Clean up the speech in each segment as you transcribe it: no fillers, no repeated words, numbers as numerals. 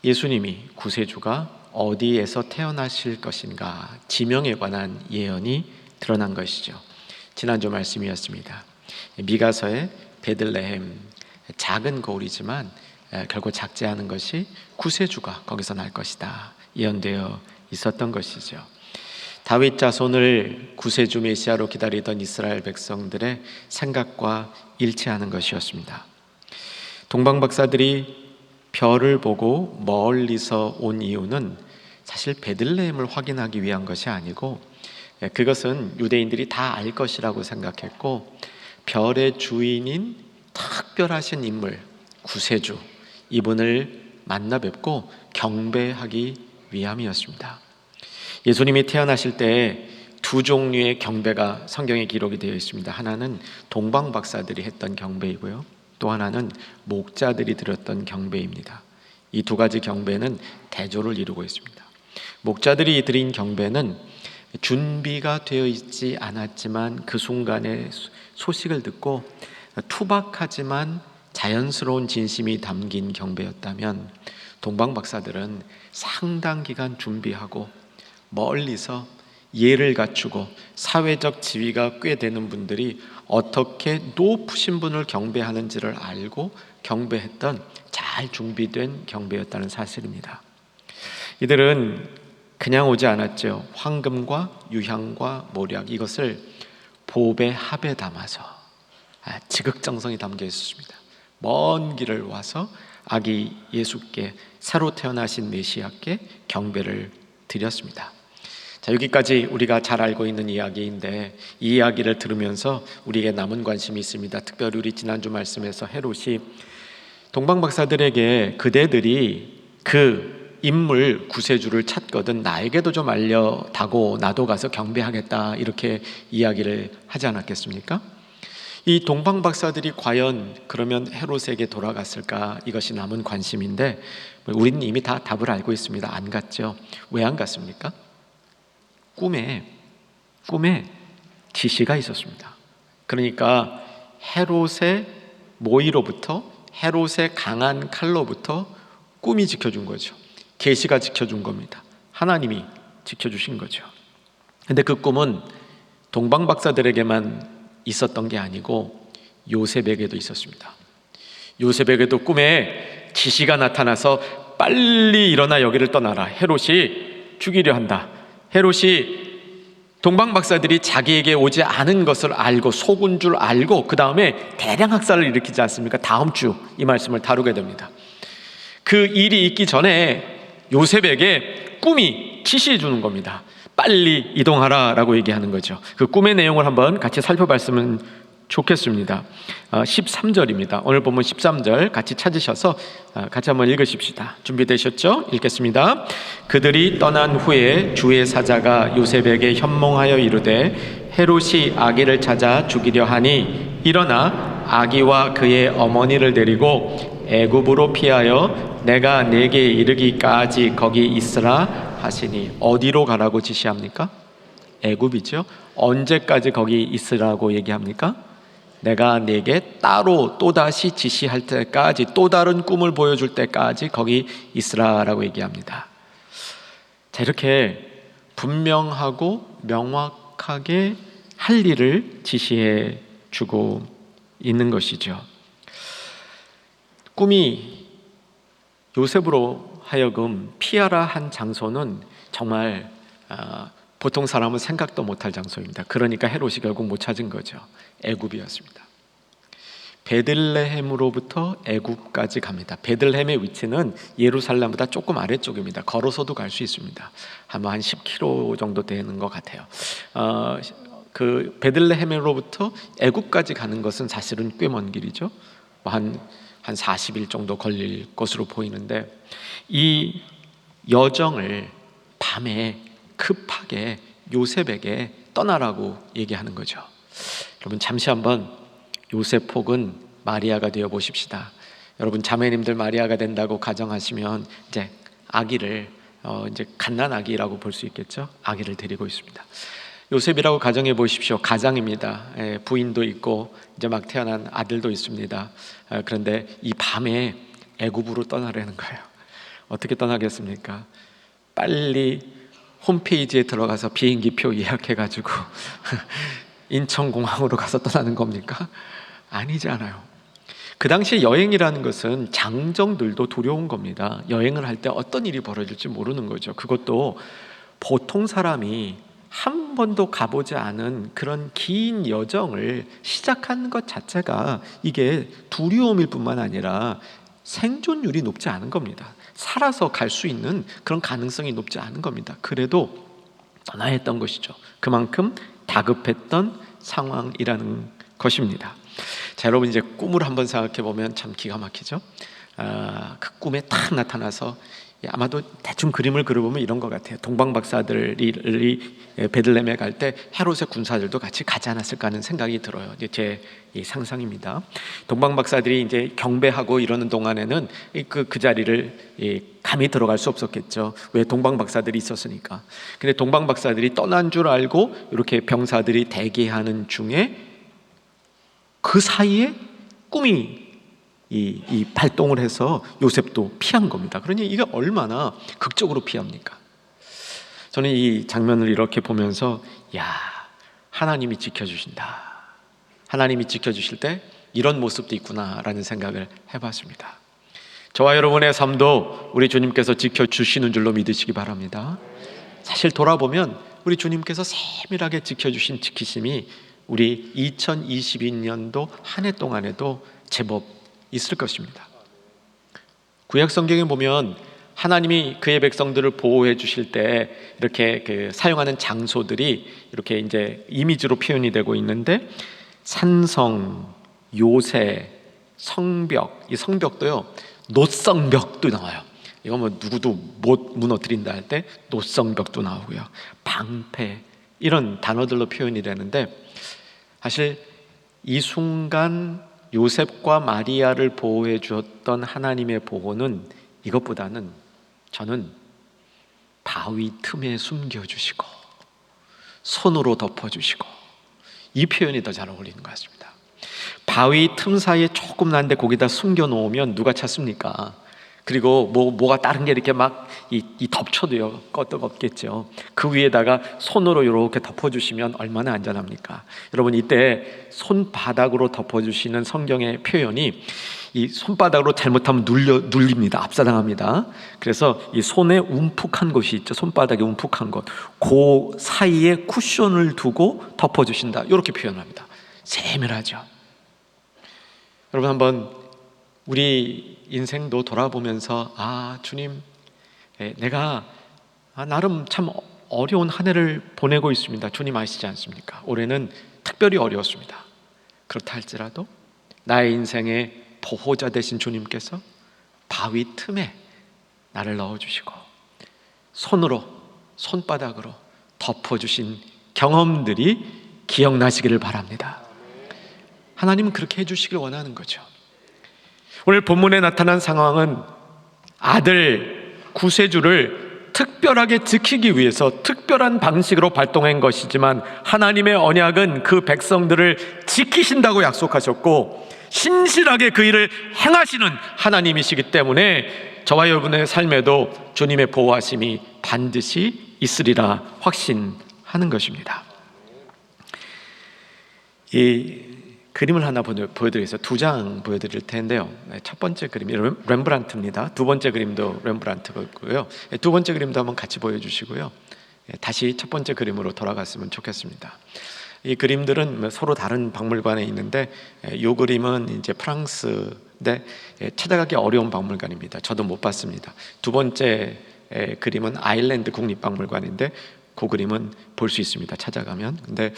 예수님이 구세주가 어디에서 태어나실 것인가 지명에 관한 예언이 드러난 것이죠. 지난주 말씀이었습니다. 미가서의 베들레헴, 작은 거울이지만 결국 작지 않은 것이 구세주가 거기서 날 것이다 예언되어 있었던 것이죠. 다윗 자손을 구세주 메시아로 기다리던 이스라엘 백성들의 생각과 일치하는 것이었습니다. 동방 박사들이 별을 보고 멀리서 온 이유는 사실 베들레헴을 확인하기 위한 것이 아니고, 그것은 유대인들이 다 알 것이라고 생각했고, 별의 주인인 특별하신 인물 구세주, 이분을 만나 뵙고 경배하기 위함이었습니다. 예수님이 태어나실 때 두 종류의 경배가 성경에 기록이 되어 있습니다. 하나는 동방 박사들이 했던 경배이고요, 또 하나는 목자들이 드렸던 경배입니다. 이 두 가지 경배는 대조를 이루고 있습니다. 목자들이 드린 경배는 준비가 되어 있지 않았지만 그 순간에 소식을 듣고 투박하지만 자연스러운 진심이 담긴 경배였다면, 동방 박사들은 상당 기간 준비하고 멀리서 예를 갖추고 사회적 지위가 꽤 되는 분들이 어떻게 높으신 분을 경배하는지를 알고 경배했던 잘 준비된 경배였다는 사실입니다. 이들은 그냥 오지 않았죠. 황금과 유향과 모략, 이것을 보배 합에 담아서 지극정성이 담겨 있었습니다. 먼 길을 와서 아기 예수께, 새로 태어나신 메시아께 경배를 드렸습니다. 자, 여기까지 우리가 잘 알고 있는 이야기인데, 이 이야기를 들으면서 우리에게 남은 관심이 있습니다. 특별히 우리 지난주 말씀에서 헤롯이 동방 박사들에게 그대들이 그 인물 구세주를 찾거든 나에게도 좀 알려다고 나도 가서 경배하겠다, 이렇게 이야기를 하지 않았겠습니까? 이 동방 박사들이 과연 그러면 헤롯에게 돌아갔을까? 이것이 남은 관심인데, 우리는 이미 다 답을 알고 있습니다. 안 갔죠. 왜 안 갔습니까? 꿈에 지시가 있었습니다. 그러니까 헤롯의 모의로부터, 헤롯의 강한 칼로부터 꿈이 지켜준 거죠. 계시가 지켜준 겁니다. 하나님이 지켜주신 거죠. 근데 그 꿈은 동방 박사들에게만 있었던 게 아니고 요셉에게도 있었습니다. 요셉에게도 꿈에 지시가 나타나서 빨리 일어나 여기를 떠나라, 헤롯이 죽이려 한다. 헤롯이 동방 박사들이 자기에게 오지 않은 것을 알고 속은 줄 알고 그 다음에 대량 학살을 일으키지 않습니까? 다음 주 이 말씀을 다루게 됩니다. 그 일이 있기 전에 요셉에게 꿈이 지시해 주는 겁니다. 빨리 이동하라 라고 얘기하는 거죠. 그 꿈의 내용을 한번 같이 살펴봤으면 좋겠습니다. 13절입니다. 오늘 본문 13절 같이 찾으셔서 같이 한번 읽으십시다. 준비되셨죠? 읽겠습니다. 그들이 떠난 후에 주의 사자가 요셉에게 현몽하여 이르되, 헤롯이 아기를 찾아 죽이려 하니 일어나 아기와 그의 어머니를 데리고 애굽으로 피하여 내가 내게 이르기까지 거기 있으라 하시니. 어디로 가라고 지시합니까? 애굽이죠. 언제까지 거기 있으라고 얘기합니까? 내가 네게 따로 또다시 지시할 때까지, 또 다른 꿈을 보여줄 때까지 거기 있으라라고 얘기합니다. 자, 이렇게 분명하고 명확하게 할 일을 지시해 주고 있는 것이죠. 꿈이 요셉으로 하여금 피하라 한 장소는 정말 보통 사람은 생각도 못할 장소입니다. 그러니까 헤롯이 결국 못 찾은 거죠. 애굽이었습니다. 베들레헴으로부터 애굽까지 갑니다. 베들레헴의 위치는 예루살렘보다 조금 아래쪽입니다. 걸어서도 갈 수 있습니다. 아마 한 10km 정도 되는 것 같아요. 그 베들레헴으로부터 애굽까지 가는 것은 사실은 꽤 먼 길이죠. 한 40일 정도 걸릴 것으로 보이는데, 이 여정을 밤에 급하게 요셉에게 떠나라고 얘기하는 거죠. 여러분, 잠시 한번 요셉 혹은 마리아가 되어 보십시다. 여러분, 자매님들 마리아가 된다고 가정하시면 이제 아기를 이제 갓난 아기라고 볼 수 있겠죠. 아기를 데리고 있습니다. 요셉이라고 가정해 보십시오. 가장입니다. 부인도 있고 이제 막 태어난 아들도 있습니다. 그런데 이 밤에 애굽으로 떠나려는 거예요. 어떻게 떠나겠습니까? 빨리 홈페이지에 들어가서 비행기표 예약해가지고 인천공항으로 가서 떠나는 겁니까? 아니잖아요. 그 당시에 여행이라는 것은 장정들도 두려운 겁니다. 여행을 할 때 어떤 일이 벌어질지 모르는 거죠. 그것도 보통 사람이 한 번도 가보지 않은 그런 긴 여정을 시작하는 것 자체가 이게 두려움일 뿐만 아니라 생존율이 높지 않은 겁니다. 살아서 갈 수 있는 그런 가능성이 높지 않은 겁니다. 그래도 떠나야 했던 것이죠. 그만큼 다급했던 상황이라는 것입니다. 자, 여러분 이제 꿈을 한번 생각해 보면 참 기가 막히죠. 그 꿈에 딱 나타나서 아마도 대충 그림을 그려보면 이런 것 같아요. 동방 박사들이 베들레헴에 갈 때 헤롯의 군사들도 같이 가지 않았을까 하는 생각이 들어요. 이제 제 상상입니다. 동방 박사들이 이제 경배하고 이러는 동안에는 그 자리를 감히 들어갈 수 없었겠죠. 왜? 동방 박사들이 있었으니까. 근데 동방 박사들이 떠난 줄 알고 이렇게 병사들이 대기하는 중에 그 사이에 꿈이 이 발동을 해서 요셉도 피한 겁니다. 그러니 이게 얼마나 극적으로 피합니까? 저는 이 장면을 이렇게 보면서 하나님이 지켜주신다. 하나님이 지켜주실 때 이런 모습도 있구나라는 생각을 해봤습니다. 저와 여러분의 삶도 우리 주님께서 지켜주시는 줄로 믿으시기 바랍니다. 사실 돌아보면 우리 주님께서 세밀하게 지켜주신 지키심이 우리 2022년도 한 해 동안에도 제법 있을 것입니다. 구약 성경에 보면 하나님이 그의 백성들을 보호해 주실 때 이렇게 사용하는 장소들이 이렇게 이제 이미지로 표현이 되고 있는데, 산성, 요새, 성벽, 이 성벽도요 노성벽도 나와요. 이거 뭐 누구도 못 무너뜨린다 할 때 노성벽도 나오고요, 방패, 이런 단어들로 표현이 되는데, 사실 이 순간 요셉과 마리아를 보호해 주었던 하나님의 보호는 이것보다는 저는 바위 틈에 숨겨주시고 손으로 덮어주시고, 이 표현이 더 잘 어울리는 것 같습니다. 바위 틈 사이에 조금 난데 거기다 숨겨놓으면 누가 찾습니까? 그리고 뭐가 다른 게 이렇게 막 덮쳐도요 끄떡없겠죠. 그 위에다가 손으로 이렇게 덮어주시면 얼마나 안전합니까? 여러분, 이때 손바닥으로 덮어주시는 성경의 표현이, 이 손바닥으로 잘못하면 눌립니다. 압사당합니다. 그래서 이 손에 움푹한 곳이 있죠. 손바닥에 움푹한 곳, 그 사이에 쿠션을 두고 덮어주신다, 이렇게 표현을 합니다. 세밀하죠. 여러분, 한번 우리 인생도 돌아보면서 주님, 내가 나름 참 어려운 한 해를 보내고 있습니다. 주님 아시지 않습니까? 올해는 특별히 어려웠습니다. 그렇다 할지라도 나의 인생의 보호자 되신 주님께서 바위 틈에 나를 넣어주시고 손바닥으로 덮어주신 경험들이 기억나시기를 바랍니다. 하나님은 그렇게 해주시길 원하는 거죠. 오늘 본문에 나타난 상황은 아들 구세주를 특별하게 지키기 위해서 특별한 방식으로 발동한 것이지만, 하나님의 언약은 그 백성들을 지키신다고 약속하셨고 신실하게 그 일을 행하시는 하나님이시기 때문에 저와 여러분의 삶에도 주님의 보호하심이 반드시 있으리라 확신하는 것입니다. 이 그림을 하나 보여드리겠습니다. 2장 보여드릴 텐데요. 첫 번째 그림이 렘브란트입니다. 두 번째 그림도 렘브란트고요. 두 번째 그림도 한번 같이 보여주시고요. 다시 첫 번째 그림으로 돌아갔으면 좋겠습니다. 이 그림들은 서로 다른 박물관에 있는데, 이 그림은 이제 프랑스인데 찾아가기 어려운 박물관입니다. 저도 못 봤습니다. 두 번째 그림은 아일랜드 국립박물관인데 그 그림은 볼 수 있습니다. 찾아가면. 근데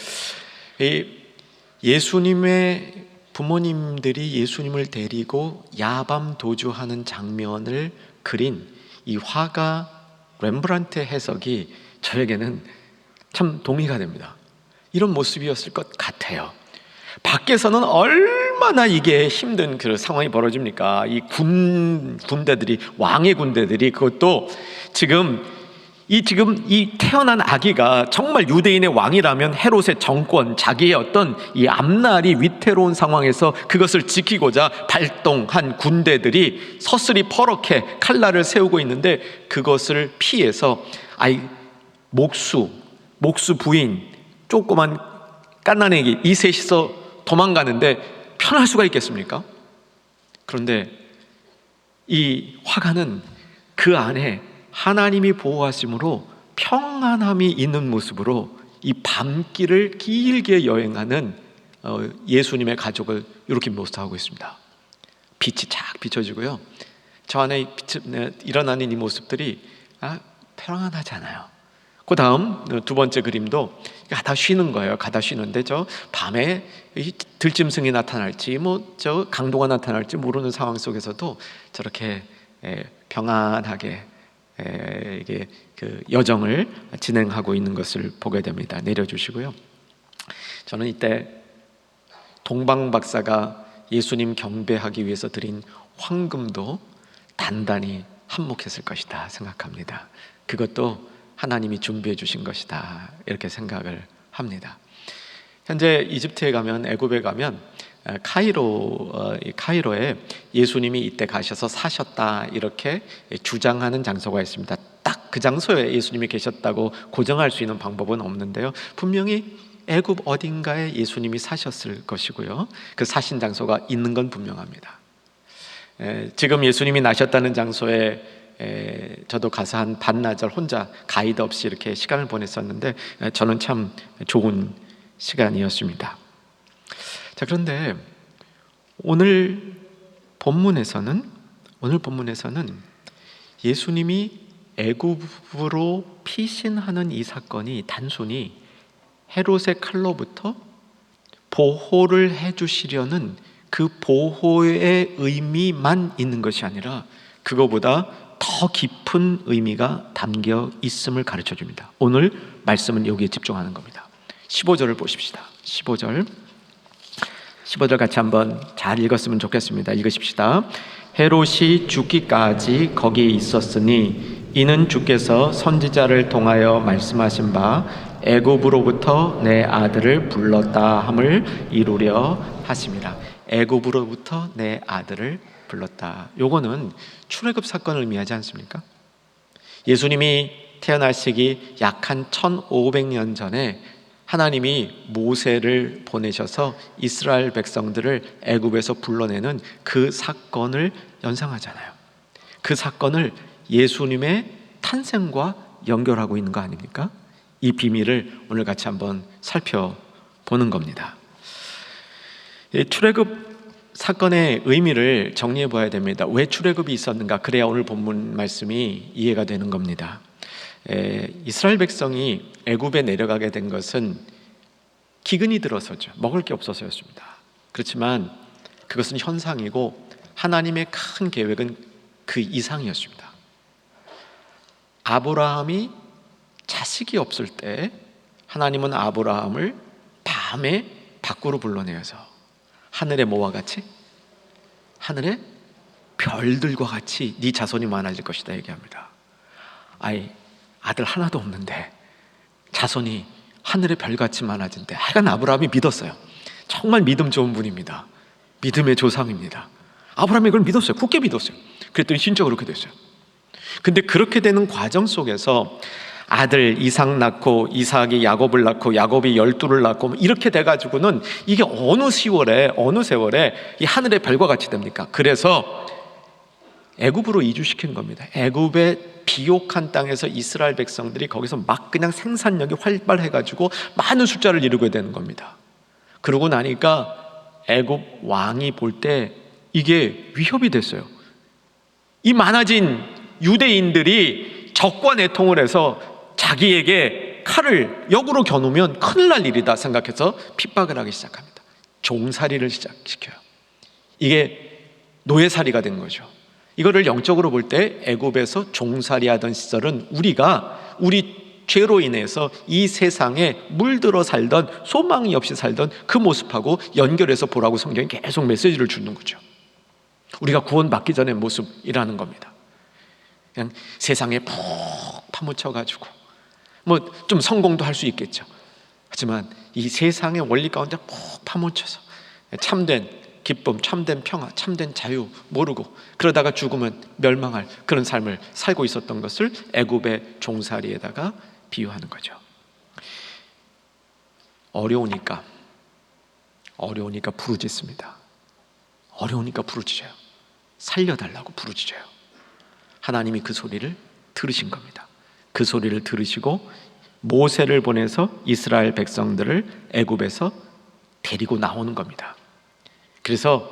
예수님의 부모님들이 예수님을 데리고 야밤 도주하는 장면을 그린 이 화가 렘브란트의 해석이 저에게는 참 동의가 됩니다. 이런 모습이었을 것 같아요. 밖에서는 얼마나 이게 힘든 그 상황이 벌어집니까? 이 군대들이, 왕의 군대들이, 그것도 지금 지금 이 태어난 아기가 정말 유대인의 왕이라면 헤롯의 정권, 자기의 어떤 이 앞날이 위태로운 상황에서 그것을 지키고자 발동한 군대들이 서슬이 퍼렇게 칼날을 세우고 있는데, 그것을 피해서 목수 부인, 조그만 갓난아기 이 셋이서 도망가는데 편할 수가 있겠습니까? 그런데 이 화가는 그 안에 하나님이 보호하심으로 평안함이 있는 모습으로 이 밤길을 길게 여행하는 예수님의 가족을 이렇게 묘사하고 있습니다. 빛이 착 비춰지고요, 저 안에 일어나는 이 모습들이 평안하지 않아요. 그 다음 두 번째 그림도 가다 쉬는 거예요. 가다 쉬는데 저 밤에 들짐승이 나타날지 저 강도가 나타날지 모르는 상황 속에서도 저렇게 평안하게 이게 그 여정을 진행하고 있는 것을 보게 됩니다. 내려주시고요. 저는 이때 동방 박사가 예수님 경배하기 위해서 드린 황금도 단단히 한몫했을 것이다 생각합니다. 그것도 하나님이 준비해 주신 것이다, 이렇게 생각을 합니다. 현재 이집트에 가면, 애굽에 가면 카이로에 예수님이 이때 가셔서 사셨다 이렇게 주장하는 장소가 있습니다. 딱 그 장소에 예수님이 계셨다고 고정할 수 있는 방법은 없는데요, 분명히 애굽 어딘가에 예수님이 사셨을 것이고요, 그 사신 장소가 있는 건 분명합니다. 지금 예수님이 나셨다는 장소에 저도 가서 한 반나절 혼자 가이드 없이 이렇게 시간을 보냈었는데 저는 참 좋은 시간이었습니다. 자, 그런데 오늘 본문에서는 예수님이 애굽으로 피신하는 이 사건이 단순히 헤롯의 칼로부터 보호를 해주시려는 그 보호의 의미만 있는 것이 아니라 그거보다 더 깊은 의미가 담겨 있음을 가르쳐 줍니다. 오늘 말씀은 여기에 집중하는 겁니다. 15절을 보십시다. 15절 같이 한번 잘 읽었으면 좋겠습니다. 읽으십시다. 헤롯이 죽기까지 거기에 있었으니 이는 주께서 선지자를 통하여 말씀하신 바 애굽으로부터 내 아들을 불렀다 함을 이루려 하심이라. 애굽으로부터 내 아들을 불렀다. 요거는 출애굽 사건을 의미하지 않습니까? 예수님이 태어나시기 약 한 1500년 전에 하나님이 모세를 보내셔서 이스라엘 백성들을 애굽에서 불러내는 그 사건을 연상하잖아요. 그 사건을 예수님의 탄생과 연결하고 있는 거 아닙니까? 이 비밀을 오늘 같이 한번 살펴보는 겁니다. 출애굽 사건의 의미를 정리해 봐야 됩니다. 왜 출애굽이 있었는가? 그래야 오늘 본문 말씀이 이해가 되는 겁니다. 이스라엘 백성이 애굽에 내려가게 된 것은 기근이 들어서죠. 먹을 게 없어서였습니다. 그렇지만 그것은 현상이고 하나님의 큰 계획은 그 이상이었습니다. 아브라함이 자식이 없을 때 하나님은 아브라함을 밤에 밖으로 불러내어서 하늘의 뭐와 같이? 하늘의 별들과 같이 네 자손이 많아질 것이다 얘기합니다. 아들 하나도 없는데 자손이 하늘의 별같이 많아진대. 하여간 아브라함이 믿었어요. 정말 믿음 좋은 분입니다. 믿음의 조상입니다. 아브라함이 그걸 믿었어요. 굳게 믿었어요. 그랬더니 진짜 그렇게 됐어요. 근데 그렇게 되는 과정 속에서 아들 이삭 낳고 이삭이 야곱을 낳고 야곱이 12를 낳고 이렇게 돼가지고는 이게 어느 세월에 이 하늘의 별과 같이 됩니까? 그래서 애굽으로 이주시킨 겁니다. 애굽의 비옥한 땅에서 이스라엘 백성들이 거기서 막 그냥 생산력이 활발해가지고 많은 숫자를 이루게 되는 겁니다. 그러고 나니까 애굽 왕이 볼 때 이게 위협이 됐어요. 이 많아진 유대인들이 적과 내통을 해서 자기에게 칼을 역으로 겨누면 큰일 날 일이다 생각해서 핍박을 하기 시작합니다. 종살이를 시작시켜요. 이게 노예살이가 된 거죠. 이거를 영적으로 볼 때 애굽에서 종살이하던 시절은 우리 죄로 인해서 이 세상에 물들어 살던 소망이 없이 살던 그 모습하고 연결해서 보라고 성경이 계속 메시지를 주는 거죠. 우리가 구원받기 전의 모습이라는 겁니다. 그냥 세상에 푹 파묻혀가지고 뭐 좀 성공도 할 수 있겠죠. 하지만 이 세상의 원리 가운데 푹 파묻혀서 참된 기쁨, 참된 평화, 참된 자유 모르고 그러다가 죽으면 멸망할 그런 삶을 살고 있었던 것을 애굽의 종살이에다가 비유하는 거죠. 어려우니까 부르짖습니다. 어려우니까 부르짖어요. 살려달라고 부르짖어요. 하나님이 그 소리를 들으신 겁니다. 그 소리를 들으시고 모세를 보내서 이스라엘 백성들을 애굽에서 데리고 나오는 겁니다. 그래서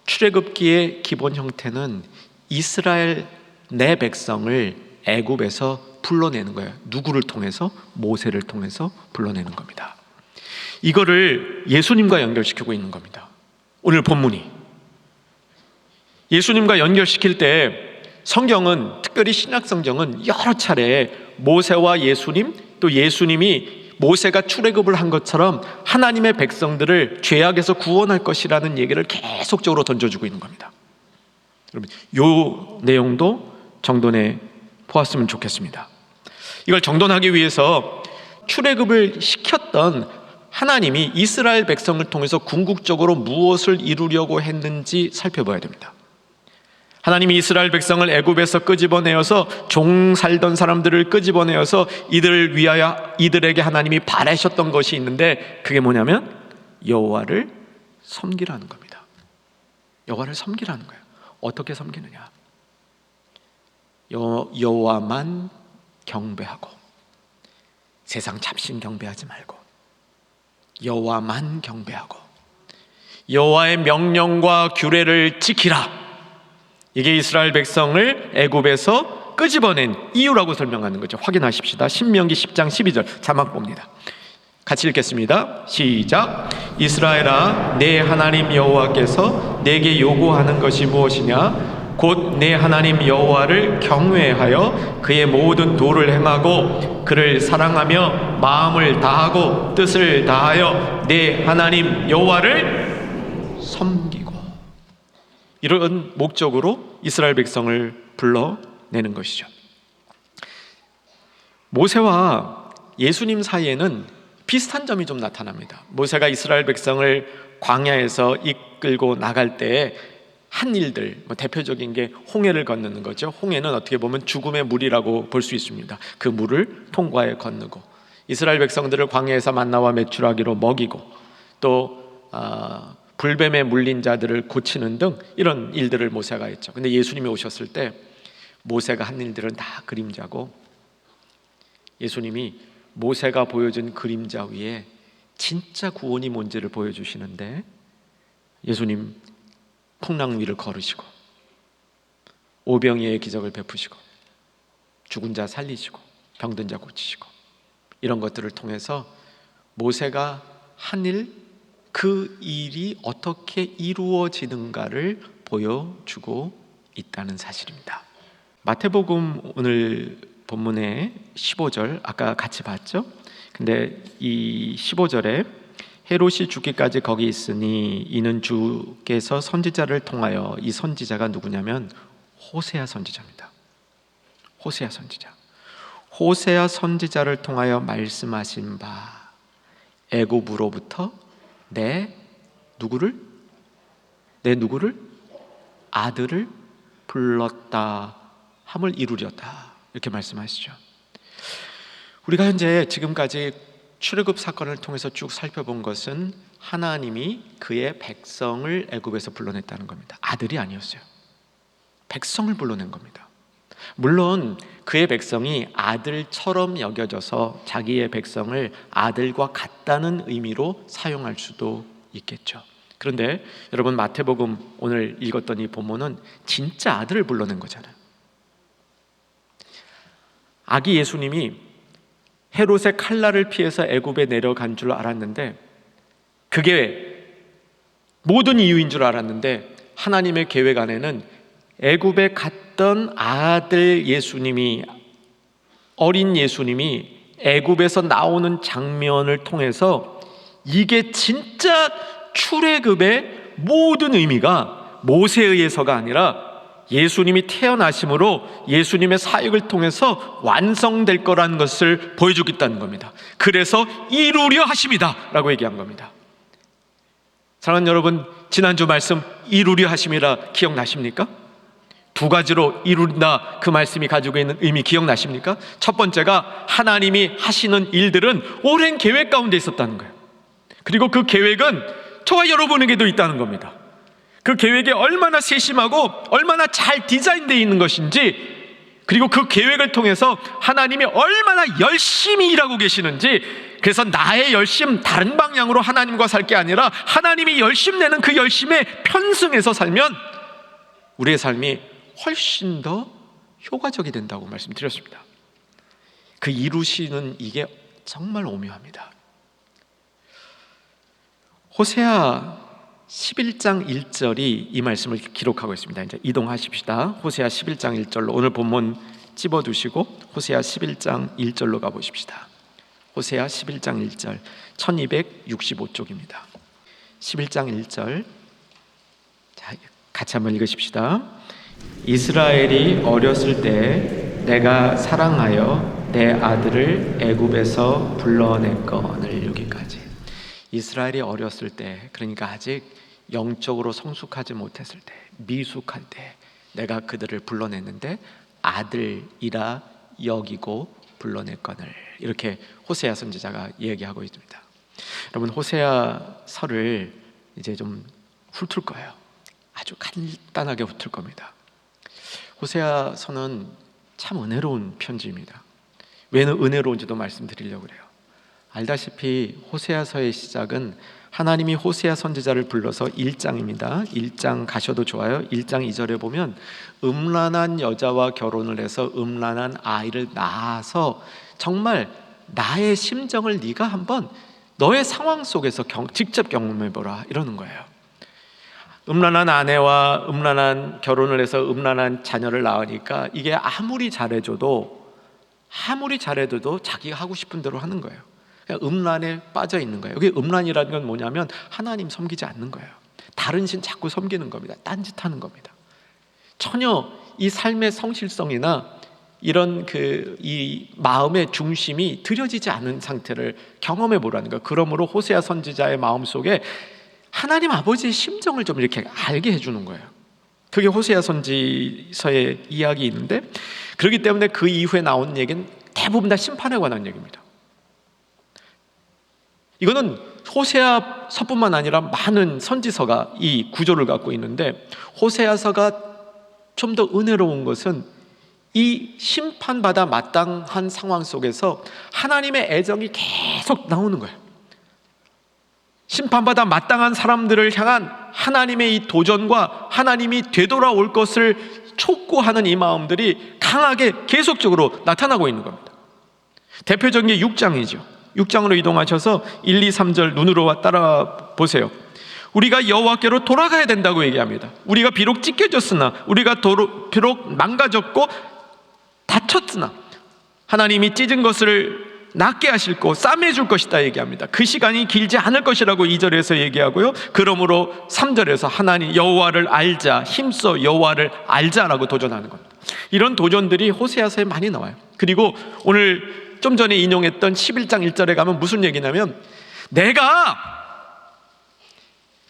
출애굽기의 기본 형태는 이스라엘 내 백성을 애굽에서 불러내는 거예요. 누구를 통해서? 모세를 통해서 불러내는 겁니다. 이거를 예수님과 연결시키고 있는 겁니다. 오늘 본문이 예수님과 연결시킬 때 성경은, 특별히 신약성경은 여러 차례 모세와 예수님, 또 예수님이 모세가 출애굽을 한 것처럼 하나님의 백성들을 죄악에서 구원할 것이라는 얘기를 계속적으로 던져주고 있는 겁니다. 여러분, 이 내용도 정돈해 보았으면 좋겠습니다. 이걸 정돈하기 위해서 출애굽을 시켰던 하나님이 이스라엘 백성을 통해서 궁극적으로 무엇을 이루려고 했는지 살펴봐야 됩니다. 하나님이 이스라엘 백성을 애굽에서 끄집어내어서 종 살던 사람들을 끄집어내어서 이들을 위하여 이들에게 하나님이 바라셨던 것이 있는데, 그게 뭐냐면 여호와를 섬기라는 겁니다. 여호와를 섬기라는 거예요. 어떻게 섬기느냐? 여호와만 경배하고, 세상 잡신 경배하지 말고 여호와만 경배하고 여호와의 명령과 규례를 지키라. 이게 이스라엘 백성을 애굽에서 끄집어낸 이유라고 설명하는 거죠. 확인하십시다. 신명기 10장 12절 자막 봅니다. 같이 읽겠습니다. 시작. 이스라엘아, 내 하나님 여호와께서 내게 요구하는 것이 무엇이냐? 곧 내 하나님 여호와를 경외하여 그의 모든 도를 행하고 그를 사랑하며 마음을 다하고 뜻을 다하여 내 하나님 여호와를 섬기고. 이런 목적으로 이스라엘 백성을 불러내는 것이죠. 모세와 예수님 사이에는 비슷한 점이 좀 나타납니다. 모세가 이스라엘 백성을 광야에서 이끌고 나갈 때 한 일들, 대표적인 게 홍해를 건너는 거죠. 홍해는 어떻게 보면 죽음의 물이라고 볼 수 있습니다. 그 물을 통과해 건너고 이스라엘 백성들을 광야에서 만나와 메추라기로 먹이고 또 불뱀에 물린 자들을 고치는 등 이런 일들을 모세가 했죠. 근데 예수님이 오셨을 때 모세가 한 일들은 다 그림자고, 예수님이 모세가 보여준 그림자 위에 진짜 구원이 뭔지를 보여주시는데, 예수님 풍랑 위를 걸으시고 오병이의 기적을 베푸시고 죽은 자 살리시고 병든 자 고치시고, 이런 것들을 통해서 모세가 한 일, 그 일이 어떻게 이루어지는가를 보여주고 있다는 사실입니다. 마태복음 오늘 본문의 15절 아까 같이 봤죠? 근데 이 15절에 헤롯이 죽기까지 거기 있으니 이는 주께서 선지자를 통하여, 이 선지자가 누구냐면 호세아 선지자입니다. 호세아 선지자. 호세아 선지자를 통하여 말씀하신 바, 애굽으로부터 내 누구를 아들을 불렀다 함을 이루렸다, 이렇게 말씀하시죠. 우리가 현재 지금까지 출애굽 사건을 통해서 쭉 살펴본 것은 하나님이 그의 백성을 애굽에서 불러냈다는 겁니다. 아들이 아니었어요. 백성을 불러낸 겁니다. 물론 그의 백성이 아들처럼 여겨져서 자기의 백성을 아들과 같다는 의미로 사용할 수도 있겠죠. 그런데 여러분, 마태복음 오늘 읽었던 이 본문은 진짜 아들을 불러낸 거잖아요. 아기 예수님이 헤롯의 칼날을 피해서 애굽에 내려간 줄 알았는데, 그게 모든 이유인 줄 알았는데, 하나님의 계획 안에는 애굽에 갔던 아들 예수님이, 어린 예수님이 애굽에서 나오는 장면을 통해서 이게 진짜 출애굽의 모든 의미가 모세에 의해서가 아니라 예수님이 태어나심으로 예수님의 사역을 통해서 완성될 거라는 것을 보여주겠다는 겁니다. 그래서 이루려 하심이다 라고 얘기한 겁니다. 사랑하는 여러분, 지난주 말씀 이루려 하심이라 기억나십니까? 두 가지로 이룬다, 그 말씀이 가지고 있는 의미 기억나십니까? 첫 번째가 하나님이 하시는 일들은 오랜 계획 가운데 있었다는 거예요. 그리고 그 계획은 저와 여러분에게도 있다는 겁니다. 그 계획이 얼마나 세심하고 얼마나 잘 디자인되어 있는 것인지, 그리고 그 계획을 통해서 하나님이 얼마나 열심히 일하고 계시는지, 그래서 나의 열심 다른 방향으로 하나님과 살 게 아니라 하나님이 열심 내는 그 열심에 편승해서 살면 우리의 삶이 훨씬 더 효과적이 된다고 말씀드렸습니다. 그 이루시는 이게 정말 오묘합니다. 호세아 11장 1절이 이 말씀을 기록하고 있습니다. 이제 이동하십시다. 호세아 11장 1절로 오늘 본문 집어두시고 호세아 11장 1절로 가보십시다. 호세아 11장 1절 1265쪽입니다. 11장 1절, 자, 같이 한번 읽으십시다. 이스라엘이 어렸을 때 내가 사랑하여 내 아들을 애굽에서 불러냈거늘. 여기까지. 이스라엘이 어렸을 때, 그러니까 아직 영적으로 성숙하지 못했을 때, 미숙할 때 내가 그들을 불러냈는데 아들이라 여기고 불러냈거늘. 이렇게 호세아 선지자가 얘기하고 있습니다. 여러분, 호세아서를 이제 좀 훑을 거예요. 아주 간단하게 훑을 겁니다. 호세아서는 참 은혜로운 편지입니다. 왜 은혜로운지도 말씀드리려고 그래요. 알다시피 호세아서의 시작은 하나님이 호세아 선지자를 불러서 1장입니다. 1장 가셔도 좋아요. 1장 2절에 보면 음란한 여자와 결혼을 해서 음란한 아이를 낳아서 정말 나의 심정을 네가 한번 너의 상황 속에서 직접 경험해보라, 이러는 거예요. 음란한 아내와 음란한 결혼을 해서 음란한 자녀를 낳으니까 이게 아무리 잘해줘도 자기가 하고 싶은 대로 하는 거예요. 그냥 음란에 빠져 있는 거예요. 여기 음란이라는 건 뭐냐면 하나님 섬기지 않는 거예요. 다른 신 자꾸 섬기는 겁니다. 딴짓하는 겁니다. 전혀 이 삶의 성실성이나 이런 이 마음의 중심이 들여지지 않은 상태를 경험해 보라는 거예요. 그러므로 호세아 선지자의 마음 속에 하나님 아버지의 심정을 좀 이렇게 알게 해주는 거예요. 그게 호세아 선지서의 이야기인데, 그렇기 때문에 그 이후에 나온 얘기는 대부분 다 심판에 관한 얘기입니다. 이거는 호세아서뿐만 아니라 많은 선지서가 이 구조를 갖고 있는데, 호세아서가 좀 더 은혜로운 것은 이 심판받아 마땅한 상황 속에서 하나님의 애정이 계속 나오는 거예요. 심판받아 마땅한 사람들을 향한 하나님의 이 도전과 하나님이 되돌아올 것을 촉구하는 이 마음들이 강하게 계속적으로 나타나고 있는 겁니다. 대표적인 게 6장이죠. 6장으로 이동하셔서 1, 2, 3절 눈으로 따라 보세요. 우리가 여호와께로 돌아가야 된다고 얘기합니다. 우리가 비록 찢겨졌으나, 우리가 비록 망가졌고 다쳤으나 하나님이 찢은 것을 낫게 하실 것, 싸매줄 것이다 얘기합니다. 그 시간이 길지 않을 것이라고 2절에서 얘기하고요. 그러므로 3절에서 하나님 여호와를 알자, 힘써 여호와를 알자라고 도전하는 겁니다. 이런 도전들이 호세아서에 많이 나와요. 그리고 오늘 좀 전에 인용했던 11장 1절에 가면 무슨 얘기냐면, 내가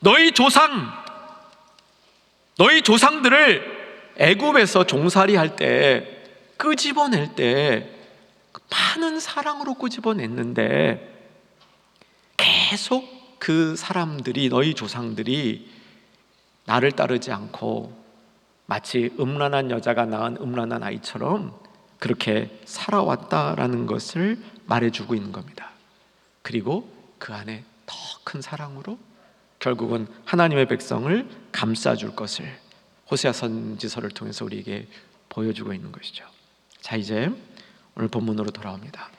너희 조상들을 애굽에서 종살이 할 때, 끄집어낼 때 많은 사랑으로 끄집어냈는데 계속 그 사람들이, 너희 조상들이 나를 따르지 않고 마치 음란한 여자가 낳은 음란한 아이처럼 그렇게 살아왔다라는 것을 말해주고 있는 겁니다. 그리고 그 안에 더 큰 사랑으로 결국은 하나님의 백성을 감싸줄 것을 호세아 선지서를 통해서 우리에게 보여주고 있는 것이죠. 자, 이제 오늘 본문으로 돌아옵니다.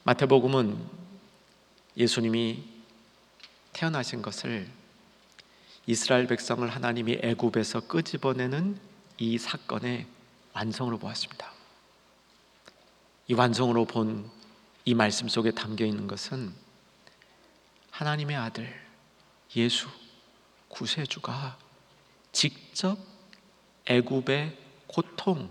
마태복음은 예수님이 태어나신 것을, 이스라엘 백성을 하나님이 애굽에서 끄집어내는 이 사건의 완성으로 보았습니다. 이 완성으로 본 이 말씀 속에 담겨 있는 것은 하나님의 아들 예수, 구세주가 직접 애굽의 고통,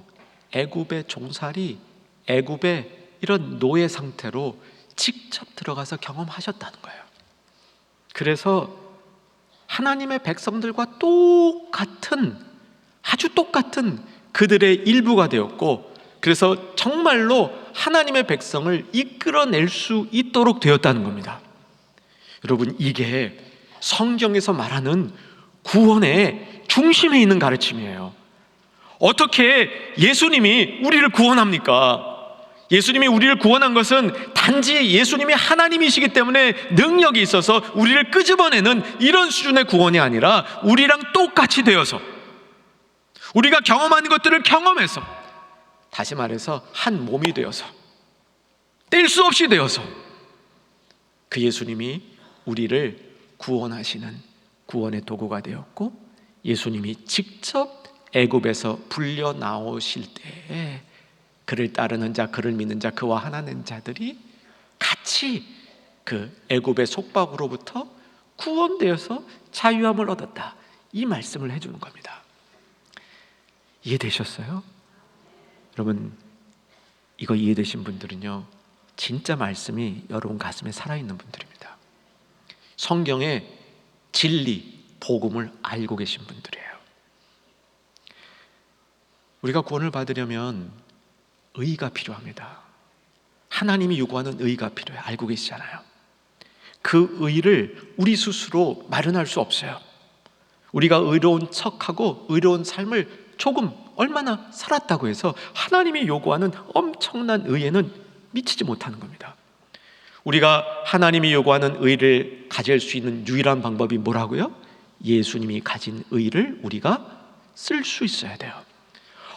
애굽의 종살이, 애굽의 이런 노예 상태로 직접 들어가서 경험하셨다는 거예요. 그래서 하나님의 백성들과 아주 똑같은 그들의 일부가 되었고, 그래서 정말로 하나님의 백성을 이끌어낼 수 있도록 되었다는 겁니다. 여러분, 이게 성경에서 말하는 구원의 중심에 있는 가르침이에요. 어떻게 예수님이 우리를 구원합니까? 예수님이 우리를 구원한 것은 단지 예수님이 하나님이시기 때문에 능력이 있어서 우리를 끄집어내는 이런 수준의 구원이 아니라, 우리랑 똑같이 되어서 우리가 경험하는 것들을 경험해서, 다시 말해서 한 몸이 되어서, 뗄 수 없이 되어서 그 예수님이 우리를 구원하시는 구원의 도구가 되었고, 예수님이 직접 애굽에서 불려 나오실 때에 그를 따르는 자, 그를 믿는 자, 그와 하나된 자들이 같이 그 애굽의 속박으로부터 구원되어서 자유함을 얻었다, 이 말씀을 해주는 겁니다. 이해되셨어요? 여러분, 이거 이해되신 분들은요, 진짜 말씀이 여러분 가슴에 살아있는 분들입니다. 성경의 진리, 복음을 알고 계신 분들이에요. 우리가 구원을 받으려면 의가 필요합니다. 하나님이 요구하는 의가 필요해요. 알고 계시잖아요. 그 의를 우리 스스로 마련할 수 없어요. 우리가 의로운 척하고 의로운 삶을 얼마나 살았다고 해서 하나님이 요구하는 엄청난 의에는 미치지 못하는 겁니다. 우리가 하나님이 요구하는 의를 가질 수 있는 유일한 방법이 뭐라고요? 예수님이 가진 의를 우리가 쓸 수 있어야 돼요.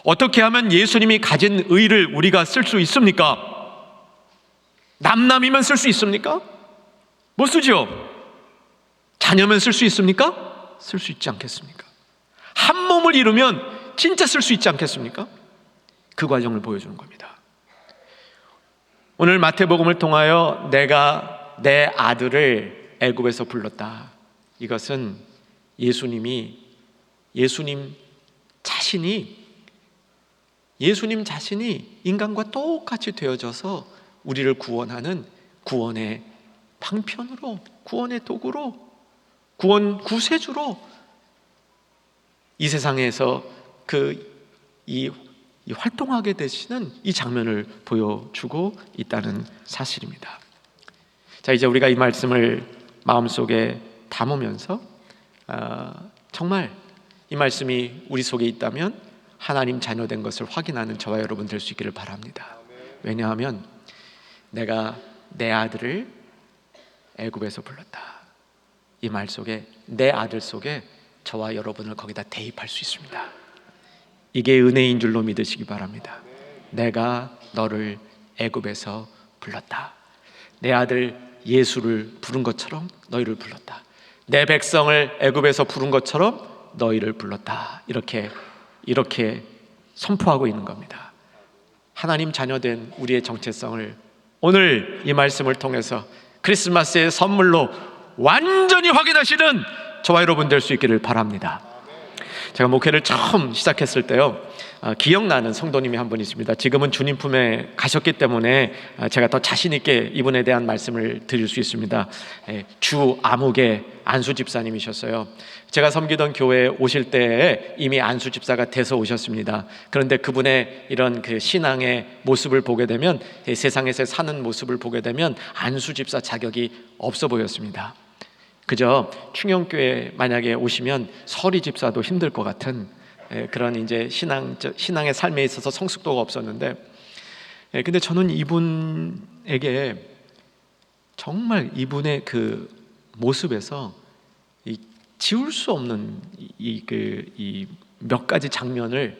어떻게 하면 예수님이 가진 의를 우리가 쓸 수 있습니까? 남이면 쓸 수 있습니까? 못 쓰죠? 자녀면 쓸 수 있습니까? 쓸 수 있지 않겠습니까? 한 몸을 이루면 진짜 쓸 수 있지 않겠습니까? 그 과정을 보여주는 겁니다. 오늘 마태복음을 통하여 내가 내 아들을 애굽에서 불렀다, 이것은 예수님 자신이 인간과 똑같이 되어져서 우리를 구원하는 구원의 방편으로, 구원의 도구로, 구원 구세주로 이 세상에서 이 활동하게 되시는 이 장면을 보여주고 있다는 사실입니다. 자, 이제 우리가 이 말씀을 마음속에 담으면서 정말 이 말씀이 우리 속에 있다면 하나님 자녀된 것을 확인하는 저와 여러분 될 수 있기를 바랍니다. 왜냐하면 내가 내 아들을 애굽에서 불렀다, 이 말 속에, 내 아들 속에 저와 여러분을 거기다 대입할 수 있습니다. 이게 은혜인 줄로 믿으시기 바랍니다. 내가 너를 애굽에서 불렀다. 내 아들 예수를 부른 것처럼 너희를 불렀다. 내 백성을 애굽에서 부른 것처럼 너희를 불렀다. 이렇게 선포하고 있는 겁니다. 하나님 자녀된 우리의 정체성을 오늘 이 말씀을 통해서 크리스마스의 선물로 완전히 확인하시는 저와 여러분 될 수 있기를 바랍니다. 제가 목회를 처음 시작했을 때요, 기억나는 성도님이 한 분 있습니다. 지금은 주님 품에 가셨기 때문에 제가 더 자신 있게 이분에 대한 말씀을 드릴 수 있습니다. 주 아무개 안수 집사님이셨어요. 제가 섬기던 교회에 오실 때에 이미 안수 집사가 돼서 오셨습니다. 그런데 그분의 이런 그 신앙의 모습을 보게 되면, 세상에서 사는 모습을 보게 되면 안수 집사 자격이 없어 보였습니다. 그저 충영교회 만약에 오시면 서리 집사도 힘들 것 같은 그런 이제 신앙의 삶에 있어서 성숙도가 없었는데, 근데 저는 이분에게 정말 이분의 그 모습에서 지울 수 없는 이 몇 가지 장면을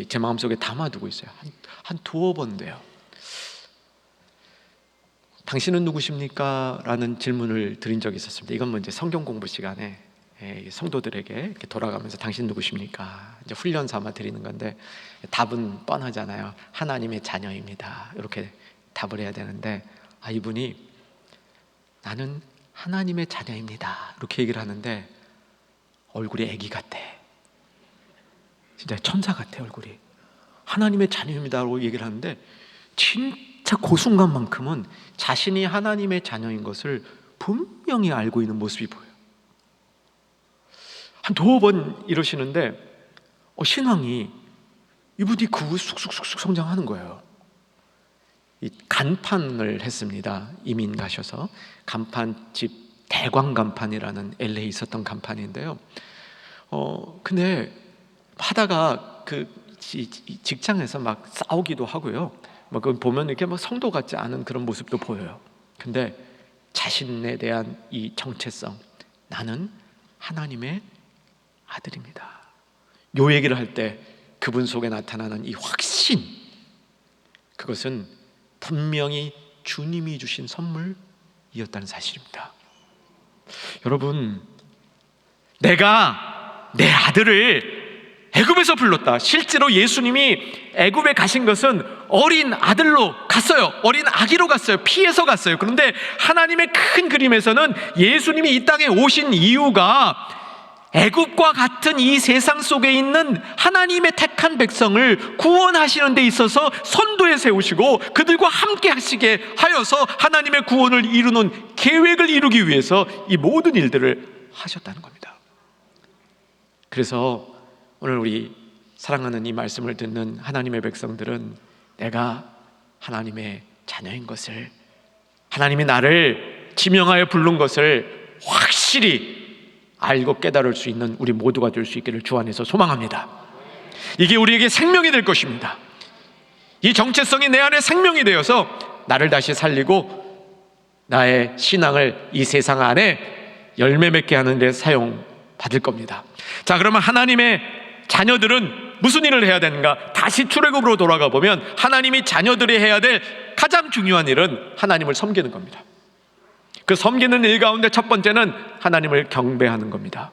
제 마음속에 담아두고 있어요. 한 두어 번 돼요. 당신은 누구십니까? 라는 질문을 드린 적이 있었습니다. 이건 뭐 이제 성경 공부 시간에 성도들에게 이렇게 돌아가면서 당신 누구십니까? 이제 훈련 삼아 드리는 건데, 답은 뻔하잖아요. 하나님의 자녀입니다. 이렇게 답을 해야 되는데, 이분이 나는 하나님의 자녀입니다. 이렇게 얘기를 하는데, 얼굴이 애기 같아. 진짜 천사 같아 얼굴이. 하나님의 자녀입니다라고 얘기를 하는데 진짜 그 순간만큼은 자신이 하나님의 자녀인 것을 분명히 알고 있는 모습이 보여요. 한 두어 번 이러시는데 신앙이 이분이 그 후 쑥쑥쑥쑥 성장하는 거예요. 이 간판을 했습니다. 이민 가셔서 간판집 대광간판이라는 LA에 있었던 간판인데요. 근데 하다가 그 직장에서 막 싸우기도 하고요. 막 그걸 보면 이렇게 막 성도 같지 않은 그런 모습도 보여요. 근데 자신에 대한 이 정체성, 나는 하나님의 아들입니다. 요 얘기를 할 때 그분 속에 나타나는 이 확신, 그것은 분명히 주님이 주신 선물이었다는 사실입니다. 여러분, 내가 내 아들을 애굽에서 불렀다. 실제로 예수님이 애굽에 가신 것은 어린 아들로 갔어요. 어린 아기로 갔어요. 피해서 갔어요. 그런데 하나님의 큰 그림에서는 예수님이 이 땅에 오신 이유가 애굽과 같은 이 세상 속에 있는 하나님의 택한 백성을 구원하시는 데 있어서 선도에 세우시고 그들과 함께 하시게 하여서 하나님의 구원을 이루는 계획을 이루기 위해서 이 모든 일들을 하셨다는 겁니다. 그래서 오늘 우리 사랑하는 이 말씀을 듣는 하나님의 백성들은 내가 하나님의 자녀인 것을, 하나님이 나를 지명하여 부른 것을 확실히 알고 깨달을 수 있는 우리 모두가 될 수 있기를 주 안에서 소망합니다. 이게 우리에게 생명이 될 것입니다. 이 정체성이 내 안에 생명이 되어서 나를 다시 살리고 나의 신앙을 이 세상 안에 열매 맺게 하는 데 사용받을 겁니다. 자, 그러면 하나님의 자녀들은 무슨 일을 해야 되는가? 다시 출애굽으로 돌아가 보면 하나님이 자녀들이 해야 될 가장 중요한 일은 하나님을 섬기는 겁니다. 그 섬기는 일 가운데 첫 번째는 하나님을 경배하는 겁니다.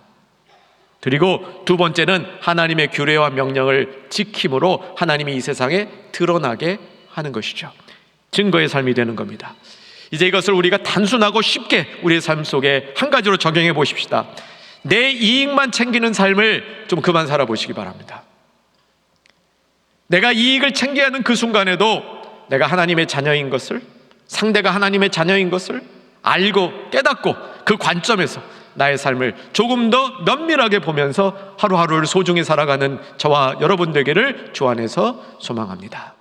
그리고 두 번째는 하나님의 규례와 명령을 지킴으로 하나님이 이 세상에 드러나게 하는 것이죠. 증거의 삶이 되는 겁니다. 이제 이것을 우리가 단순하고 쉽게 우리의 삶 속에 한 가지로 적용해 보십시다. 내 이익만 챙기는 삶을 좀 그만 살아보시기 바랍니다. 내가 이익을 챙겨야 하는 그 순간에도 내가 하나님의 자녀인 것을, 상대가 하나님의 자녀인 것을 알고 깨닫고 그 관점에서 나의 삶을 조금 더 면밀하게 보면서 하루하루를 소중히 살아가는 저와 여러분 되기를 주 안에서 소망합니다.